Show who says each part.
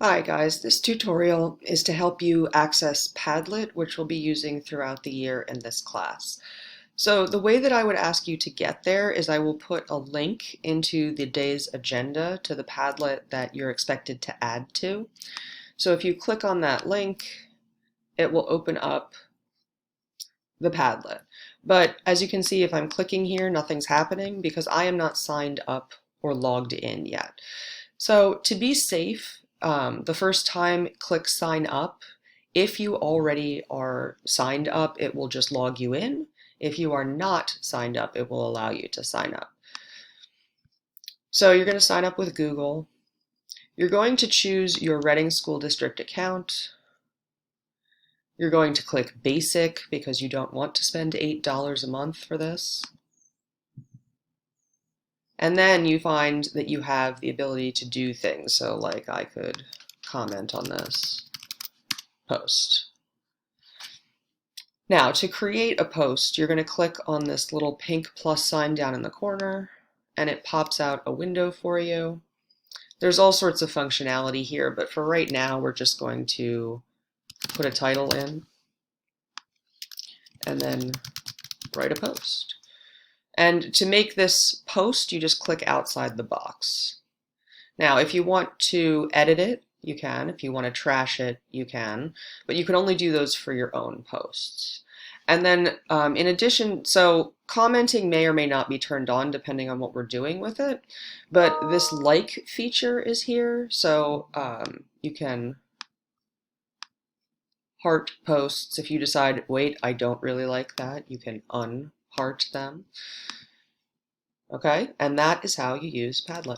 Speaker 1: Hi guys, this tutorial is to help you access Padlet, which we'll be using throughout the year in this class. So the way that I would ask you to get there is I will put a link into the day's agenda to the Padlet that you're expected to add to. So if you click on that link, it will open up the Padlet. But as you can see, if I'm clicking here, nothing's happening because I am not signed up or logged in yet. So to be safe, the first time click sign up. If you already are signed up, it will just log you in. If you are not signed up, it will allow you to sign up. So you're going to sign up with Google. You're going to choose your Reading School District account. You're going to click Basic because you don't want to spend $8 a month for this. And then you find that you have the ability to do things. So like I could comment on this post. Now to create a post, you're going to click on this little pink plus sign down in the corner and it pops out a window for you. There's all sorts of functionality here, but for right now we're just going to put a title in and then write a post. And to make this post, you just click outside the box. Now, if you want to edit it, you can. If you want to trash it, you can. But you can only do those for your own posts. And then in addition, so commenting may or may not be turned on depending on what we're doing with it. But this like feature is here. So you can heart posts. If you decide, wait, I don't really like that, you can unheart them. Okay, and that is how you use Padlet.